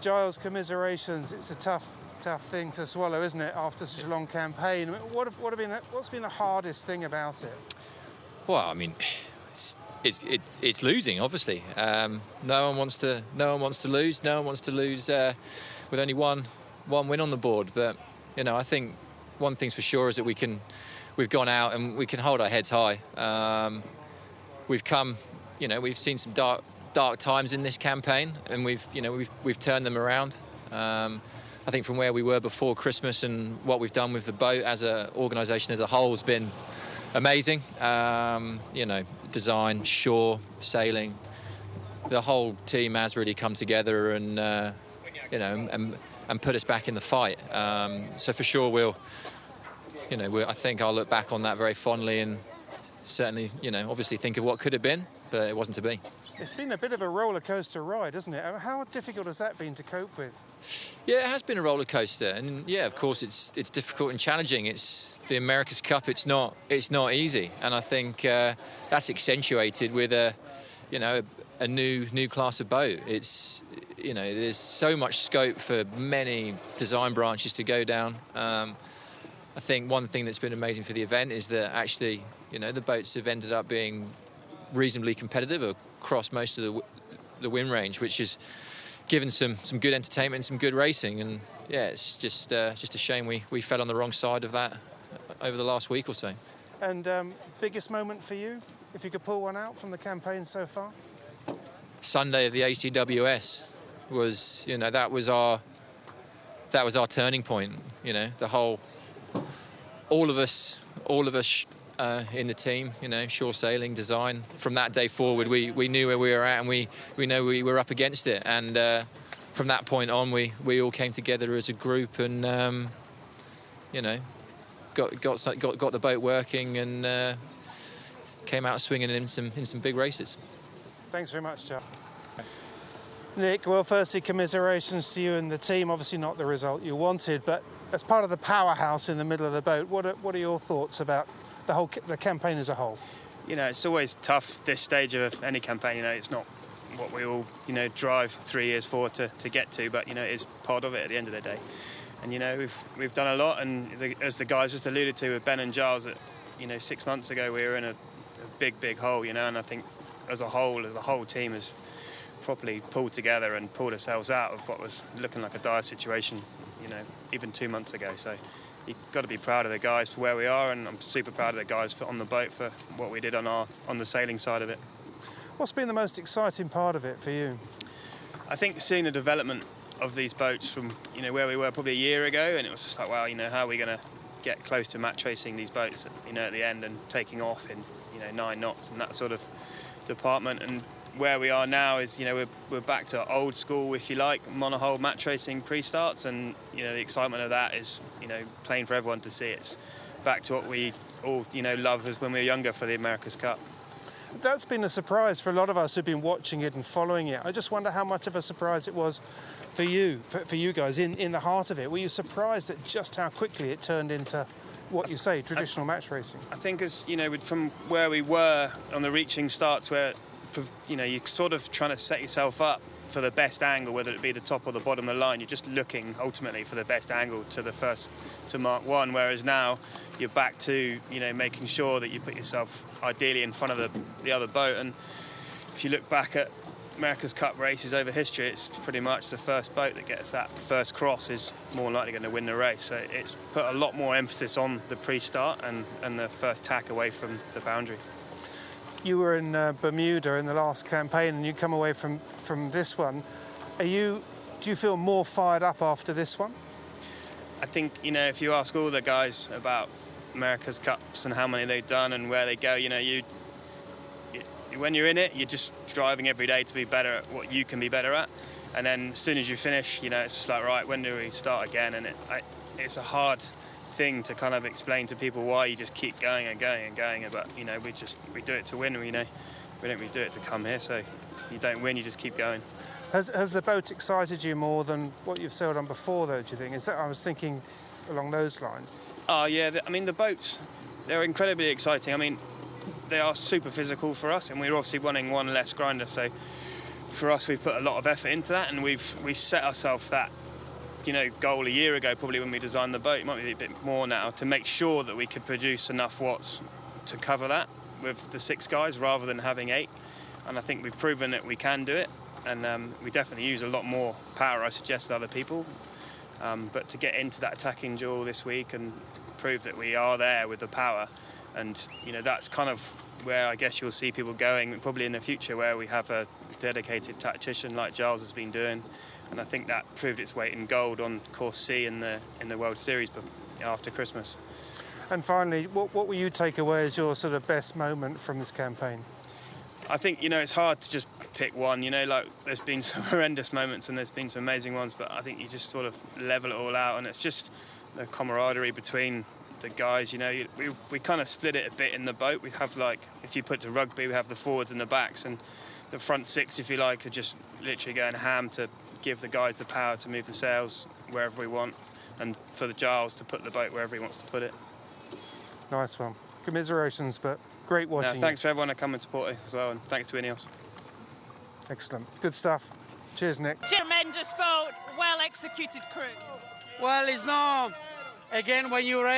Giles, commiserations. It's a tough thing to swallow, isn't it, after such a long campaign? What's been the hardest thing about it? Well, I mean, it's losing, obviously. No one wants to lose. No one wants to lose with only one win on the board. But I think one thing's for sure is that we've gone out and we can hold our heads high. We've seen some dark times in this campaign, and we've turned them around. I think from where we were before Christmas and what we've done with the boat as an organisation as a whole has been amazing. Design, shore, sailing, the whole team has really come together and put us back in the fight. So for sure I think I'll look back on that very fondly and certainly, obviously think of what could have been, but it wasn't to be. It's been a bit of a roller coaster ride, hasn't it? How difficult has that been to cope with? Yeah, it has been a roller coaster, and yeah, of course, it's difficult and challenging. It's the America's Cup. It's not easy, and I think that's accentuated with a new class of boat. It's there's so much scope for many design branches to go down. I think one thing that's been amazing for the event is that actually the boats have ended up being reasonably competitive across most of the win range, which has given some good entertainment and some good racing. And yeah, it's just a shame we fell on the wrong side of that over the last week or so. And biggest moment for you, if you could pull one out from the campaign so far? Sunday of the ACWS was that was our turning point. All of us in the team, shore sailing, design. From that day forward, we knew where we were at, and we know we were up against it. And from that point on, we all came together as a group, and got the boat working, and came out swinging in some big races. Thanks very much, Charles. Nick, well, firstly, commiserations to you and the team. Obviously not the result you wanted, but as part of the powerhouse in the middle of the boat, what are your thoughts about the campaign as a whole? It's always tough this stage of any campaign. It's not what we all drive 3 years for to get to, but it is part of it at the end of the day. And we've done a lot, and as the guys just alluded to with Ben and Giles, that 6 months ago we were in a big hole, and I think as the whole team has properly pulled together and pulled ourselves out of what was looking like a dire situation, even 2 months ago. So you've got to be proud of the guys for where we are, and I'm super proud of the guys on the boat for what we did on the sailing side of it. What's been the most exciting part of it for you? I think seeing the development of these boats from where we were probably a year ago, and it was just like, wow, how are we going to get close to match racing these boats at the end and taking off in 9 knots and that sort of department. And where we are now is we're back to old school, if you like, monohull match racing pre-starts, and the excitement of that is plain for everyone to see. It's back to what we all love as when we were younger for the America's Cup. That's been a surprise for a lot of us who've been watching it and following it. I just wonder how much of a surprise it was for you guys in the heart of it. Were you surprised at just how quickly it turned into what you say, traditional match racing? I think as from where we were on the reaching starts, where you're sort of trying to set yourself up for the best angle, whether it be the top or the bottom of the line. You're just looking ultimately for the best angle to Mark 1, whereas now you're back to making sure that you put yourself ideally in front of the other boat. And if you look back at America's Cup races over history, it's pretty much the first boat that gets that first cross is more likely going to win the race. So it's put a lot more emphasis on the pre-start and the first tack away from the boundary. You were in Bermuda in the last campaign, and you come away from this one. Do you feel more fired up after this one? I think if you ask all the guys about America's Cups and how many they've done and where they go, when you're in it, you're just striving every day to be better at what you can be better at. And then as soon as you finish, it's just like, right, when do we start again? And it's a hard thing to kind of explain to people why you just keep going and going and going. But we do it to win. We don't really do it to come here. So you don't win, you just keep going. Has the boat excited you more than what you've sailed on before, though? Do you think? I was thinking along those lines. Oh yeah, the boats, they're incredibly exciting. They are super physical for us, and we're obviously running one less grinder. So for us, we've put a lot of effort into that, and we set ourselves that, goal a year ago, probably when we designed the boat. It might be a bit more now, to make sure that we could produce enough watts to cover that with the 6 guys rather than having 8. And I think we've proven that we can do it, and we definitely use a lot more power, I suggest, to other people. But to get into that attacking duel this week and prove that we are there with the power, and that's kind of where I guess you'll see people going probably in the future, where we have a dedicated tactician like Giles has been doing. And I think that proved its weight in gold on course C in the World Series after Christmas. And finally, what will you take away as your sort of best moment from this campaign? I think, it's hard to just pick one. There's been some horrendous moments and there's been some amazing ones, but I think you just sort of level it all out, and it's just the camaraderie between the guys. We kind of split it a bit in the boat. We have, if you put to rugby, we have the forwards and the backs, and the front 6, if you like, are just literally going ham to give the guys the power to move the sails wherever we want, and for the Giles to put the boat wherever he wants to put it. Nice one. Commiserations, but great watching. Thanks for everyone to come and support it as well, and thanks to Ineos. Excellent. Good stuff. Cheers, Nick. Tremendous boat, well executed crew. Well, it's not, again, when you race,